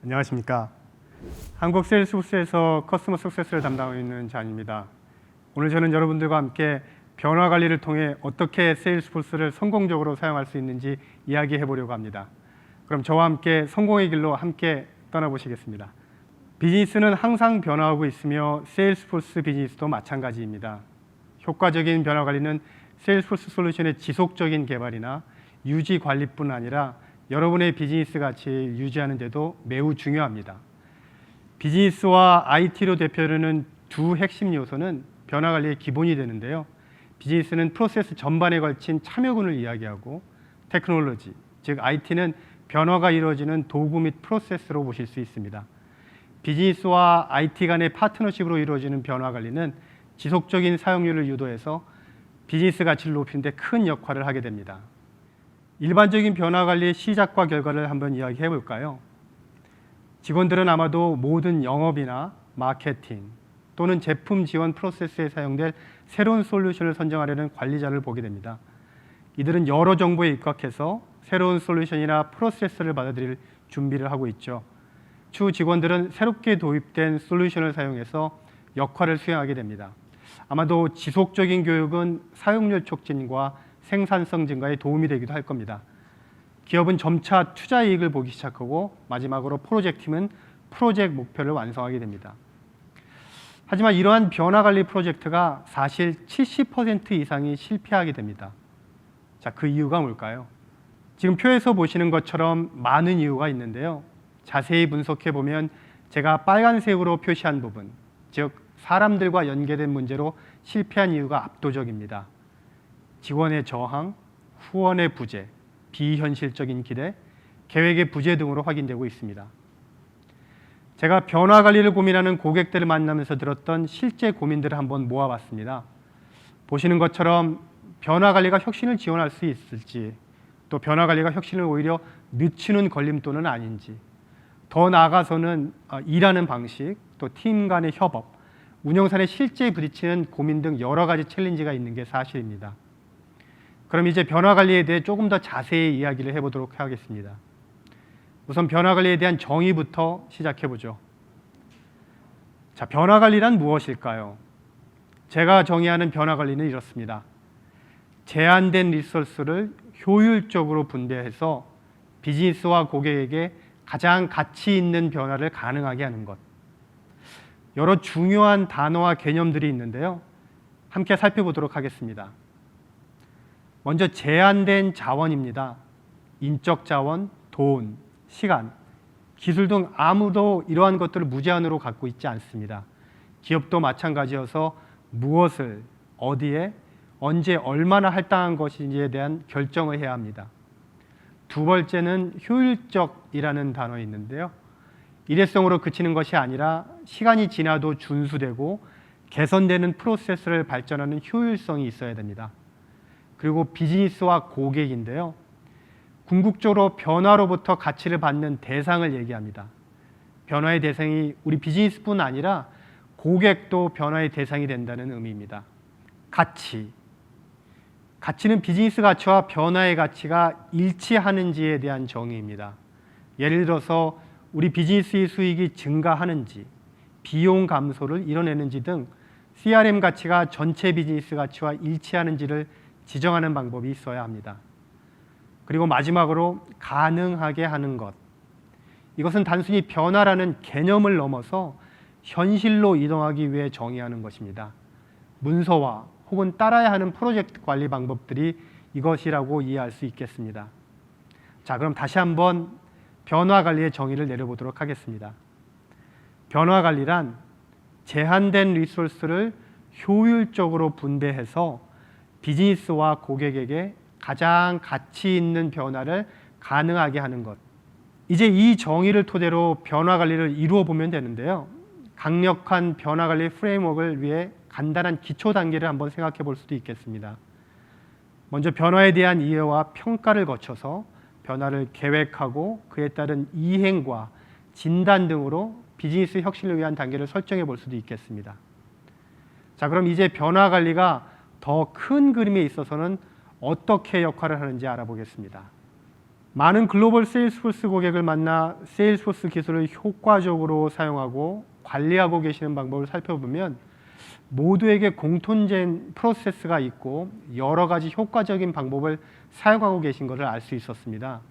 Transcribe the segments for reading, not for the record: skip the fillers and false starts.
안녕하십니까. 한국 세일스포스에서 커스터머 석세스를 담당하고 있는 잔입니다. 오늘 저는 여러분들과 함께 변화 관리를 통해 어떻게 세일스포스를 성공적으로 사용할 수 있는지 이야기해 보려고 합니다. 그럼 저와 함께 성공의 길로 함께 떠나보시겠습니다. 비즈니스는 항상 변화하고 있으며 세일스포스 비즈니스도 마찬가지입니다. 효과적인 변화 관리는 세일스포스 솔루션의 지속적인 개발이나 유지 관리뿐 아니라 여러분의 비즈니스 가치를 유지하는 데도 매우 중요합니다. 비즈니스와 IT로 대표되는 두 핵심 요소는 변화 관리의 기본이 되는데요. 비즈니스는 프로세스 전반에 걸친 참여군을 이야기하고 테크놀로지, 즉 IT는 변화가 이루어지는 도구 및 프로세스로 보실 수 있습니다. 비즈니스와 IT 간의 파트너십으로 이루어지는 변화 관리는 지속적인 사용률을 유도해서 비즈니스 가치를 높이는 데 큰 역할을 하게 됩니다. 일반적인 변화 관리의 시작과 결과를 한번 이야기해 볼까요? 직원들은 아마도 모든 영업이나 마케팅 또는 제품 지원 프로세스에 사용될 새로운 솔루션을 선정하려는 관리자를 보게 됩니다. 이들은 여러 정보에 입각해서 새로운 솔루션이나 프로세스를 받아들일 준비를 하고 있죠. 추후 직원들은 새롭게 도입된 솔루션을 사용해서 역할을 수행하게 됩니다. 아마도 지속적인 교육은 사용률 촉진과 생산성 증가에 도움이 되기도 할 겁니다. 기업은 점차 투자 이익을 보기 시작하고 마지막으로 프로젝트 팀은 프로젝트 목표를 완성하게 됩니다. 하지만 이러한 변화 관리 프로젝트가 사실 70% 이상이 실패하게 됩니다. 자, 그 이유가 뭘까요? 지금 표에서 보시는 것처럼 많은 이유가 있는데요. 자세히 분석해 보면 제가 빨간색으로 표시한 부분, 즉 사람들과 연계된 문제로 실패한 이유가 압도적입니다. 직원의 저항, 후원의 부재, 비현실적인 기대, 계획의 부재 등으로 확인되고 있습니다. 제가 변화 관리를 고민하는 고객들을 만나면서 들었던 실제 고민들을 한번 모아봤습니다. 보시는 것처럼 변화 관리가 혁신을 지원할 수 있을지, 또 변화 관리가 혁신을 오히려 늦추는 걸림돌은 아닌지, 더 나아가서는 일하는 방식, 또 팀 간의 협업, 운영산에 실제 부딪히는 고민 등 여러 가지 챌린지가 있는 게 사실입니다. 그럼 이제 변화 관리에 대해 조금 더 자세히 이야기를 해보도록 하겠습니다. 우선 변화 관리에 대한 정의부터 시작해 보죠. 자, 변화 관리란 무엇일까요? 제가 정의하는 변화 관리는 이렇습니다. 제한된 리소스를 효율적으로 분배해서 비즈니스와 고객에게 가장 가치 있는 변화를 가능하게 하는 것. 여러 중요한 단어와 개념들이 있는데요. 함께 살펴보도록 하겠습니다. 먼저 제한된 자원입니다. 인적 자원, 돈, 시간, 기술 등 아무도 이러한 것들을 무제한으로 갖고 있지 않습니다. 기업도 마찬가지여서 무엇을, 어디에, 언제, 얼마나 할당한 것인지에 대한 결정을 해야 합니다. 두 번째는 효율적이라는 단어가 있는데요. 일회성으로 그치는 것이 아니라 시간이 지나도 준수되고 개선되는 프로세스를 발전하는 효율성이 있어야 됩니다. 그리고 비즈니스와 고객인데요. 궁극적으로 변화로부터 가치를 받는 대상을 얘기합니다. 변화의 대상이 우리 비즈니스뿐 아니라 고객도 변화의 대상이 된다는 의미입니다. 가치. 가치는 비즈니스 가치와 변화의 가치가 일치하는지에 대한 정의입니다. 예를 들어서 우리 비즈니스의 수익이 증가하는지, 비용 감소를 이뤄내는지 등 CRM 가치가 전체 비즈니스 가치와 일치하는지를 지정하는 방법이 있어야 합니다. 그리고 마지막으로 가능하게 하는 것. 이것은 단순히 변화라는 개념을 넘어서 현실로 이동하기 위해 정의하는 것입니다. 문서화 혹은 따라야 하는 프로젝트 관리 방법들이 이것이라고 이해할 수 있겠습니다. 자, 그럼 다시 한번 변화 관리의 정의를 내려보도록 하겠습니다. 변화 관리란 제한된 리소스를 효율적으로 분배해서 비즈니스와 고객에게 가장 가치 있는 변화를 가능하게 하는 것. 이제 이 정의를 토대로 변화 관리를 이루어 보면 되는데요. 강력한 변화 관리 프레임워크를 위해 간단한 기초 단계를 한번 생각해 볼 수도 있겠습니다. 먼저 변화에 대한 이해와 평가를 거쳐서 변화를 계획하고 그에 따른 이행과 진단 등으로 비즈니스 혁신을 위한 단계를 설정해 볼 수도 있겠습니다. 자, 그럼 이제 변화 관리가 더 큰 그림에 있어서는 어떻게 역할을 하는지 알아보겠습니다. 많은 글로벌 세일스포스 고객을 만나 세일스포스 기술을 효과적으로 사용하고 관리하고 계시는 방법을 살펴보면 모두에게 공통된 프로세스가 있고 여러 가지 효과적인 방법을 사용하고 계신 것을 알 수 있었습니다.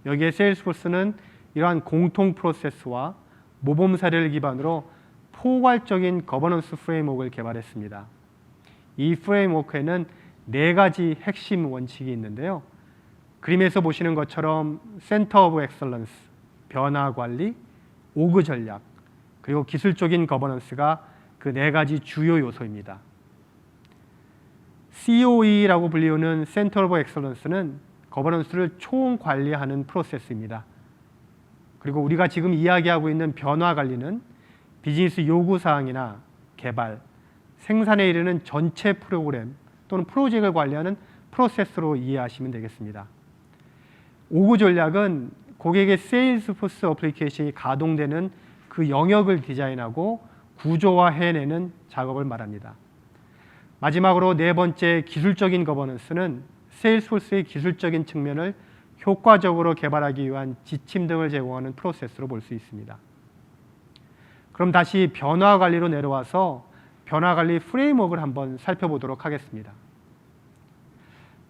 여기에 세일스포스는 이러한 공통 프로세스와 모범 사례를 기반으로 포괄적인 거버넌스 프레임워크를 개발했습니다. 이 프레임워크에는 4가지 핵심 원칙이 있는데요. 그림에서 보시는 것처럼 센터 오브 엑셀런스, 변화 관리, 오그 전략, 그리고 기술적인 거버넌스가 그 4가지 주요 요소입니다. COE라고 불리우는 센터 오브 엑셀런스는 거버넌스를 총 관리하는 프로세스입니다. 그리고 우리가 지금 이야기하고 있는 변화 관리는 비즈니스 요구사항이나 개발, 생산에 이르는 전체 프로그램 또는 프로젝트를 관리하는 프로세스로 이해하시면 되겠습니다. 오그 전략은 고객의 세일스포스 어플리케이션이 가동되는 그 영역을 디자인하고 구조화해내는 작업을 말합니다. 마지막으로 4번째 기술적인 거버넌스는 세일스포스의 기술적인 측면을 효과적으로 개발하기 위한 지침 등을 제공하는 프로세스로 볼 수 있습니다. 그럼 다시 변화 관리로 내려와서 변화 관리 프레임워크를 한번 살펴보도록 하겠습니다.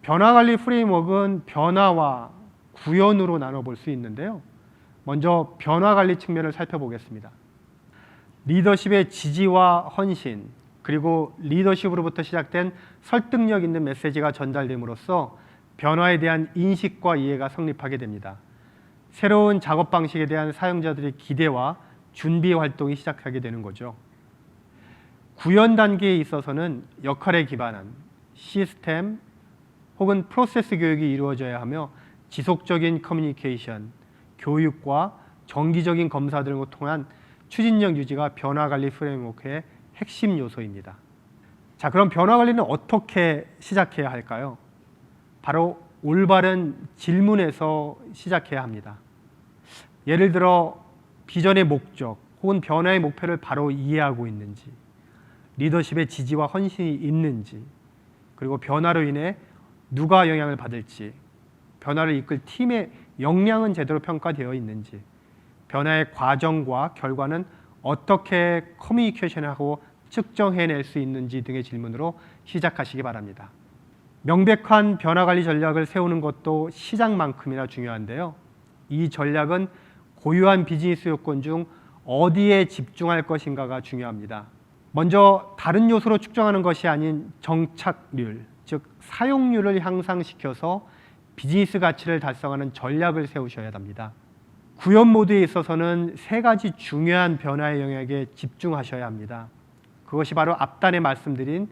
변화 관리 프레임워크는 변화와 구현으로 나눠볼 수 있는데요. 먼저 변화 관리 측면을 살펴보겠습니다. 리더십의 지지와 헌신, 그리고 리더십으로부터 시작된 설득력 있는 메시지가 전달됨으로써 변화에 대한 인식과 이해가 성립하게 됩니다. 새로운 작업 방식에 대한 사용자들의 기대와 준비 활동이 시작하게 되는 거죠. 구현 단계에 있어서는 역할에 기반한 시스템 혹은 프로세스 교육이 이루어져야 하며 지속적인 커뮤니케이션, 교육과 정기적인 검사 등을 통한 추진력 유지가 변화관리 프레임워크의 핵심 요소입니다. 자, 그럼 변화관리는 어떻게 시작해야 할까요? 바로 올바른 질문에서 시작해야 합니다. 예를 들어 비전의 목적 혹은 변화의 목표를 바로 이해하고 있는지, 리더십의 지지와 헌신이 있는지, 그리고 변화로 인해 누가 영향을 받을지, 변화를 이끌 팀의 역량은 제대로 평가되어 있는지, 변화의 과정과 결과는 어떻게 커뮤니케이션하고 측정해낼 수 있는지 등의 질문으로 시작하시기 바랍니다. 명백한 변화관리 전략을 세우는 것도 시작만큼이나 중요한데요. 이 전략은 고유한 비즈니스 요건 중 어디에 집중할 것인가가 중요합니다. 먼저 다른 요소로 측정하는 것이 아닌 정착률, 즉 사용률을 향상시켜서 비즈니스 가치를 달성하는 전략을 세우셔야 합니다. 구현 모드에 있어서는 3가지 중요한 변화의 영역에 집중하셔야 합니다. 그것이 바로 앞단에 말씀드린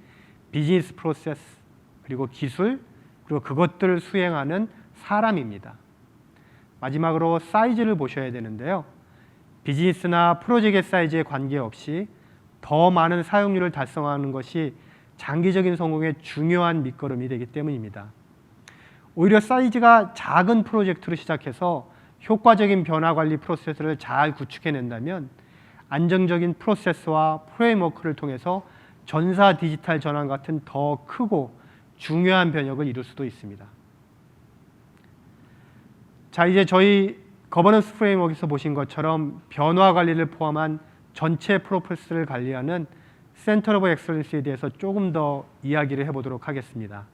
비즈니스 프로세스, 그리고 기술, 그리고 그것들을 수행하는 사람입니다. 마지막으로 사이즈를 보셔야 되는데요. 비즈니스나 프로젝트의 사이즈에 관계없이 더 많은 사용률을 달성하는 것이 장기적인 성공의 중요한 밑거름이 되기 때문입니다. 오히려 사이즈가 작은 프로젝트로 시작해서 효과적인 변화 관리 프로세스를 잘 구축해낸다면 안정적인 프로세스와 프레임워크를 통해서 전사 디지털 전환 같은 더 크고 중요한 변혁을 이룰 수도 있습니다. 자, 이제 저희 거버넌스 프레임워크에서 보신 것처럼 변화 관리를 포함한 전체 프로세스를 관리하는 센터 오브 엑셀런스에 대해서 조금 더 이야기를 해보도록 하겠습니다.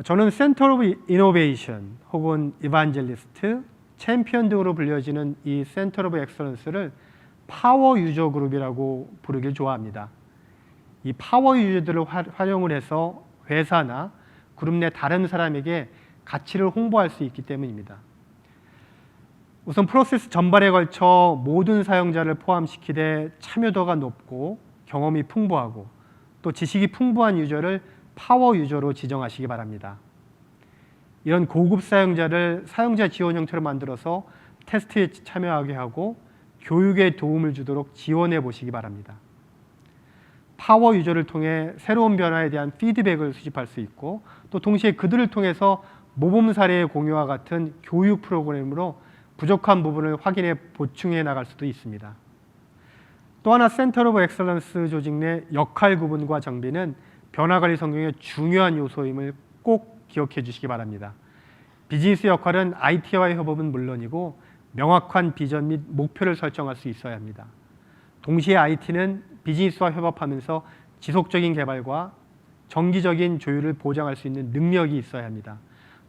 저는 센터 오브 이노베이션 혹은 이반젤리스트, 챔피언 등으로 불려지는 이 센터 오브 엑셀런스를 파워 유저 그룹이라고 부르길 좋아합니다. 이 파워 유저들을 활용을 해서 회사나 그룹 내 다른 사람에게 가치를 홍보할 수 있기 때문입니다. 우선 프로세스 전반에 걸쳐 모든 사용자를 포함시키되 참여도가 높고 경험이 풍부하고 또 지식이 풍부한 유저를 파워 유저로 지정하시기 바랍니다. 이런 고급 사용자를 사용자 지원 형태로 만들어서 테스트에 참여하게 하고 교육에 도움을 주도록 지원해 보시기 바랍니다. 파워 유저를 통해 새로운 변화에 대한 피드백을 수집할 수 있고 또 동시에 그들을 통해서 모범 사례의 공유와 같은 교육 프로그램으로 부족한 부분을 확인해 보충해 나갈 수도 있습니다. 또 하나 센터 오브 엑셀런스 조직 내 역할 구분과 정비는 변화관리 성공의 중요한 요소임을 꼭 기억해 주시기 바랍니다. 비즈니스 역할은 IT와의 협업은 물론이고 명확한 비전 및 목표를 설정할 수 있어야 합니다. 동시에 IT는 비즈니스와 협업하면서 지속적인 개발과 정기적인 조율을 보장할 수 있는 능력이 있어야 합니다.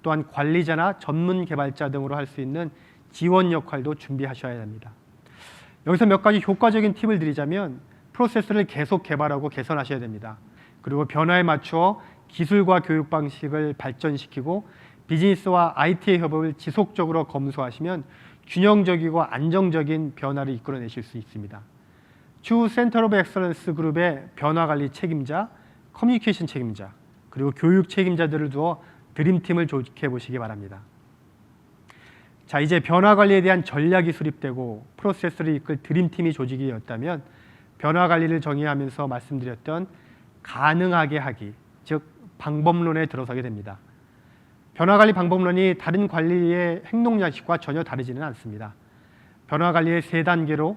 또한 관리자나 전문 개발자 등으로 할 수 있는 지원 역할도 준비하셔야 합니다. 여기서 몇 가지 효과적인 팁을 드리자면 프로세스를 계속 개발하고 개선하셔야 됩니다. 그리고 변화에 맞추어 기술과 교육 방식을 발전시키고 비즈니스와 IT의 협업을 지속적으로 검수하시면 균형적이고 안정적인 변화를 이끌어내실 수 있습니다. 추후 센터 오브 엑셀런스 그룹의 변화 관리 책임자, 커뮤니케이션 책임자, 그리고 교육 책임자들을 두어 드림팀을 조직해 보시기 바랍니다. 자, 이제 변화 관리에 대한 전략이 수립되고 프로세스를 이끌 드림팀이 조직이 되었다면 변화 관리를 정의하면서 말씀드렸던 가능하게 하기, 즉 방법론에 들어서게 됩니다. 변화 관리 방법론이 다른 관리의 행동 양식과 전혀 다르지는 않습니다. 변화 관리의 3단계로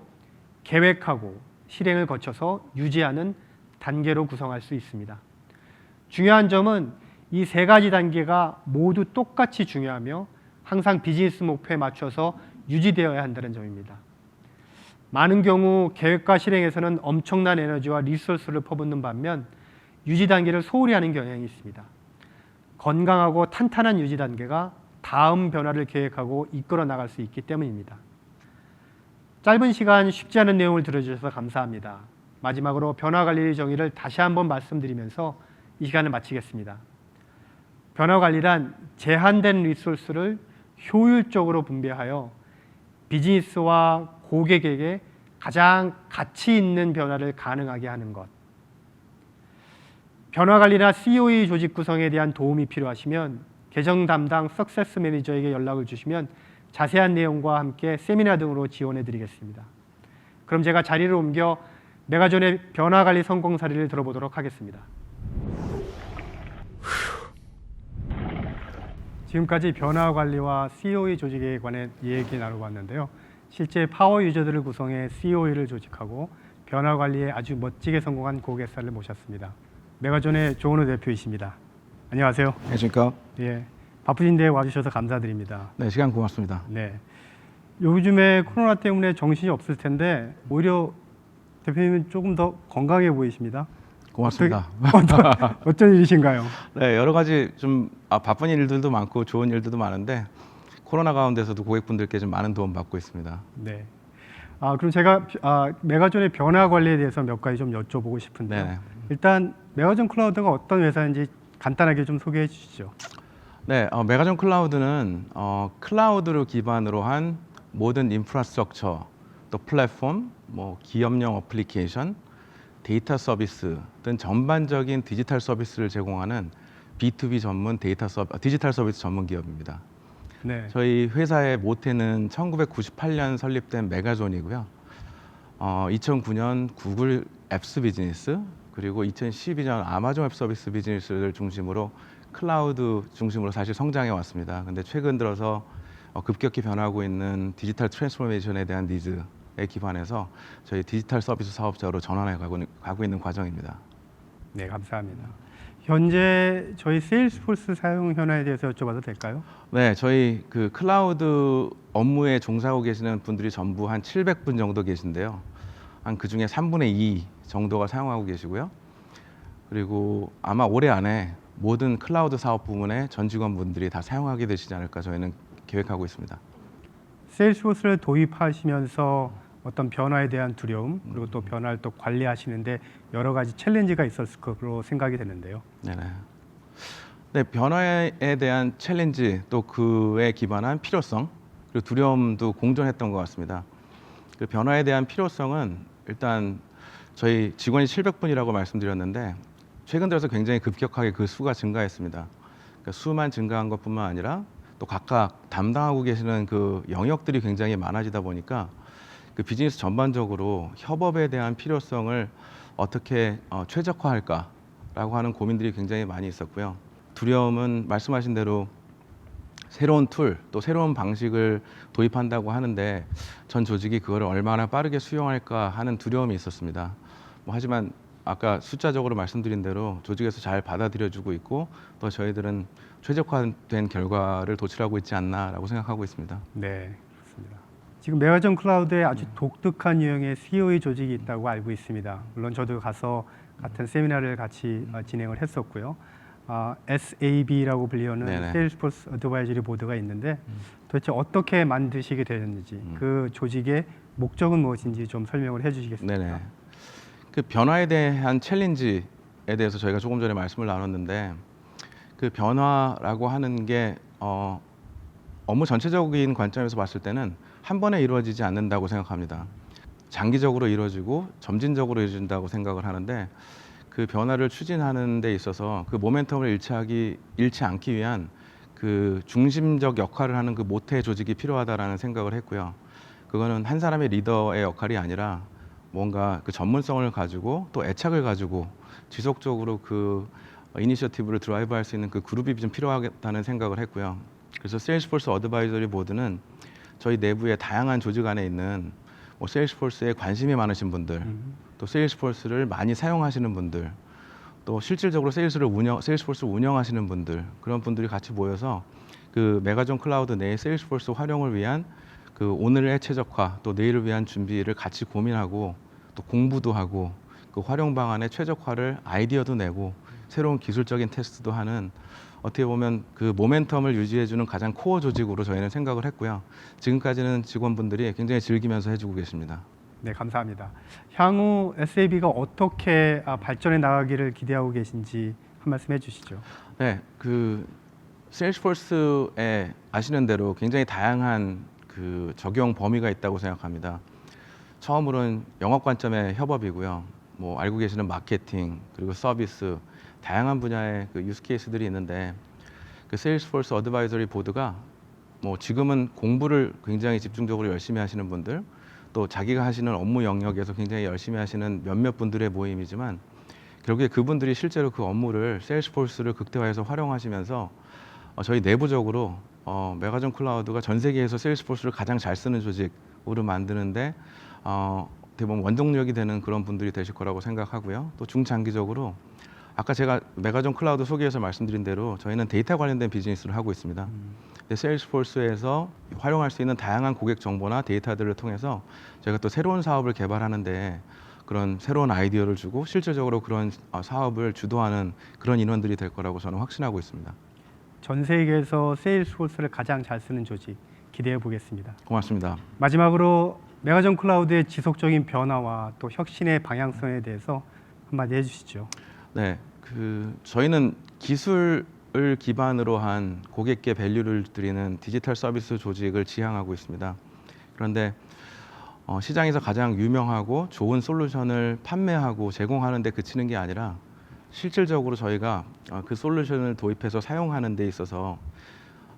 계획하고 실행을 거쳐서 유지하는 단계로 구성할 수 있습니다. 중요한 점은 이 3가지 단계가 모두 똑같이 중요하며 항상 비즈니스 목표에 맞춰서 유지되어야 한다는 점입니다. 많은 경우 계획과 실행에서는 엄청난 에너지와 리소스를 퍼붓는 반면 유지 단계를 소홀히 하는 경향이 있습니다. 건강하고 탄탄한 유지 단계가 다음 변화를 계획하고 이끌어 나갈 수 있기 때문입니다. 짧은 시간 쉽지 않은 내용을 들어주셔서 감사합니다. 마지막으로 변화 관리의 정의를 다시 한번 말씀드리면서 이 시간을 마치겠습니다. 변화 관리란 제한된 리소스를 효율적으로 분배하여 비즈니스와 고객에게 가장 가치 있는 변화를 가능하게 하는 것. 변화 관리나 COE 조직 구성에 대한 도움이 필요하시면 계정 담당 석세스 매니저에게 연락을 주시면 자세한 내용과 함께 세미나 등으로 지원해 드리겠습니다. 그럼 제가 자리를 옮겨 메가존의 변화 관리 성공 사례를 들어보도록 하겠습니다. 지금까지 변화 관리와 COE 조직에 관해 얘기 나눠봤는데요. 실제 파워 유저들을 구성해 COE를 조직하고 변화 관리에 아주 멋지게 성공한 고객사를 모셨습니다. 메가존의 조은우 대표이십니다. 안녕하세요. 안녕하십니까? 예, 바쁘신데 와주셔서 감사드립니다. 네, 시간 고맙습니다. 네, 요즘에 코로나 때문에 정신이 없을 텐데 오히려 대표님은 조금 더 건강해 보이십니다. 고맙습니다. 어쩐 일이신가요? 네, 여러 가지 좀 바쁜 일들도 많고 좋은 일들도 많은데 코로나 가운데서도 고객분들께 좀 많은 도움 받고 있습니다. 네. 그럼 제가 메가존의 변화 관리에 대해서 몇 가지 좀 여쭤보고 싶은데요. 네. 일단 메가존 클라우드가 어떤 회사인지 간단하게 좀 소개해 주시죠. 네, 메가존 클라우드는 클라우드를 기반으로 한 모든 인프라스트럭처, 또 플랫폼, 기업용 어플리케이션, 데이터 서비스 등 전반적인 디지털 서비스를 제공하는 B2B 전문 디지털 서비스 전문 기업입니다. 네. 저희 회사의 모태는 1998년 설립된 메가존이고요. 2009년 구글 앱스 비즈니스 그리고 2012년 아마존 웹 서비스 비즈니스를 중심으로 클라우드 중심으로 사실 성장해 왔습니다. 근데 최근 들어서 급격히 변하고 있는 디지털 트랜스포메이션에 대한 니즈에 기반해서 저희 디지털 서비스 사업자로 전환해 가고 있는 과정입니다. 네, 감사합니다. 현재 저희 세일스포스 사용 현황에 대해서 여쭤봐도 될까요? 네, 저희 그 클라우드 업무에 종사하고 계시는 분들이 전부 한 700분 정도 계신데요. 한 그 중에 3분의 2 정도가 사용하고 계시고요. 그리고 아마 올해 안에 모든 클라우드 사업 부문의 전 직원분들이 다 사용하게 되시지 않을까 저희는 계획하고 있습니다. 세일스포스를 도입하시면서 어떤 변화에 대한 두려움 그리고 또 변화를 또 관리하시는데 여러 가지 챌린지가 있었을 것으로 생각이 되는데요. 네네. 네, 변화에 대한 챌린지 또 그에 기반한 필요성 그리고 두려움도 공존했던 것 같습니다. 그 변화에 대한 필요성은 일단 저희 직원이 700분이라고 말씀드렸는데 최근 들어서 굉장히 급격하게 그 수가 증가했습니다. 그러니까 수만 증가한 것뿐만 아니라 또 각각 담당하고 계시는 그 영역들이 굉장히 많아지다 보니까 그 비즈니스 전반적으로 협업에 대한 필요성을 어떻게 최적화할까라고 하는 고민들이 굉장히 많이 있었고요. 두려움은 말씀하신 대로 새로운 툴, 또 새로운 방식을 도입한다고 하는데 전 조직이 그걸 얼마나 빠르게 수용할까 하는 두려움이 있었습니다. 하지만 아까 숫자적으로 말씀드린 대로 조직에서 잘 받아들여주고 있고 또 저희들은 최적화된 결과를 도출하고 있지 않나라고 생각하고 있습니다. 네, 그렇습니다. 지금 메가전 클라우드에 아주 독특한 유형의 COE 조직이 있다고 알고 있습니다. 물론 저도 가서 같은 세미나를 같이 진행을 했었고요. SAB라고 불리는 네네. Salesforce Advisory Board가 있는데 도대체 어떻게 만드시게 되었는지 그 조직의 목적은 무엇인지 좀 설명을 해주시겠습니까? 네네. 그 변화에 대한 챌린지에 대해서 저희가 조금 전에 말씀을 나눴는데 그 변화라고 하는 게 업무 전체적인 관점에서 봤을 때는 한 번에 이루어지지 않는다고 생각합니다. 장기적으로 이루어지고 점진적으로 이루어진다고 생각을 하는데 그 변화를 추진하는 데 있어서 그 모멘텀을 잃지 않기 위한 그 중심적 역할을 하는 그 모태 조직이 필요하다라는 생각을 했고요. 그거는 한 사람의 리더의 역할이 아니라 뭔가 그 전문성을 가지고 또 애착을 가지고 지속적으로 그 이니셔티브를 드라이브할 수 있는 그 그룹이 좀 필요하겠다는 생각을 했고요. 그래서 세일스포스 어드바이저리 보드는 저희 내부의 다양한 조직 안에 있는 뭐 세일스포스에 관심이 많으신 분들, 또 세일스포스를 많이 사용하시는 분들, 또 실질적으로 세일스포스를 운영하시는 분들, 그런 분들이 같이 모여서 그 메가존 클라우드 내의 세일스포스 활용을 위한 그 오늘의 최적화, 또 내일을 위한 준비를 같이 고민하고 또 공부도 하고 그 활용 방안의 최적화를 아이디어도 내고 새로운 기술적인 테스트도 하는 어떻게 보면 그 모멘텀을 유지해주는 가장 코어 조직으로 저희는 생각을 했고요. 지금까지는 직원분들이 굉장히 즐기면서 해주고 계십니다. 네, 감사합니다. 향후 SAB가 어떻게 발전해 나가기를 기대하고 계신지 한 말씀 해주시죠. 네, 그 세일스포스에 아시는 대로 굉장히 다양한 그 적용 범위가 있다고 생각합니다. 처음으로는 영업 관점의 협업이고요. 뭐 알고 계시는 마케팅 그리고 서비스 다양한 분야의 그 유스 케이스들이 있는데 그 세일스포스 어드바이저리 보드가 뭐 지금은 공부를 굉장히 집중적으로 열심히 하시는 분들 또 자기가 하시는 업무 영역에서 굉장히 열심히 하시는 몇몇 분들의 모임이지만 결국에 그분들이 실제로 그 업무를 세일스포스를 극대화해서 활용하시면서 저희 내부적으로 메가존 클라우드가 전 세계에서 세일스포스를 가장 잘 쓰는 조직으로 만드는데 대부분 원동력이 되는 그런 분들이 되실 거라고 생각하고요. 또 중장기적으로 아까 제가 메가존 클라우드 소개에서 말씀드린 대로 저희는 데이터 관련된 비즈니스를 하고 있습니다. 근데 세일스포스에서 활용할 수 있는 다양한 고객 정보나 데이터들을 통해서 저희가 또 새로운 사업을 개발하는데 그런 새로운 아이디어를 주고 실질적으로 그런 사업을 주도하는 그런 인원들이 될 거라고 저는 확신하고 있습니다. 전 세계에서 세일스포스를 가장 잘 쓰는 조직 기대해 보겠습니다. 고맙습니다. 마지막으로 메가존 클라우드의 지속적인 변화와 또 혁신의 방향성에 대해서 한마디 해주시죠. 네, 그 저희는 기술을 기반으로 한 고객께 밸류를 드리는 디지털 서비스 조직을 지향하고 있습니다. 그런데 시장에서 가장 유명하고 좋은 솔루션을 판매하고 제공하는 데 그치는 게 아니라 실질적으로 저희가 그 솔루션을 도입해서 사용하는 데 있어서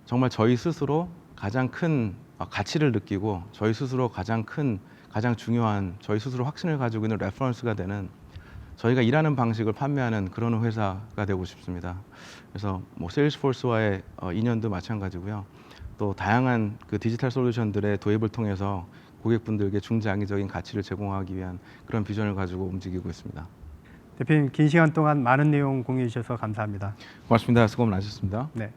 정말 저희 스스로 가장 큰 가치를 느끼고 저희 스스로 가장 중요한 저희 스스로 확신을 가지고 있는 레퍼런스가 되는 저희가 일하는 방식을 판매하는 그런 회사가 되고 싶습니다. 그래서 뭐 세일스포스와의 인연도 마찬가지고요. 또 다양한 그 디지털 솔루션들의 도입을 통해서 고객분들께 중장기적인 가치를 제공하기 위한 그런 비전을 가지고 움직이고 있습니다. 대표님 긴 시간 동안 많은 내용 공유해 주셔서 감사합니다. 고맙습니다. 수고 많으셨습니다. 네.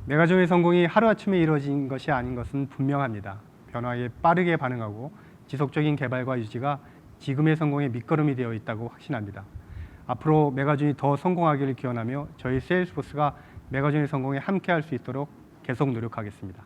메가존의 성공이 하루아침에 이루어진 것이 아닌 것은 분명합니다. 변화에 빠르게 반응하고 지속적인 개발과 유지가 지금의 성공의 밑거름이 되어 있다고 확신합니다. 앞으로 메가존이 더 성공하기를 기원하며 저희 세일스포스가 메가존의 성공에 함께할 수 있도록 계속 노력하겠습니다.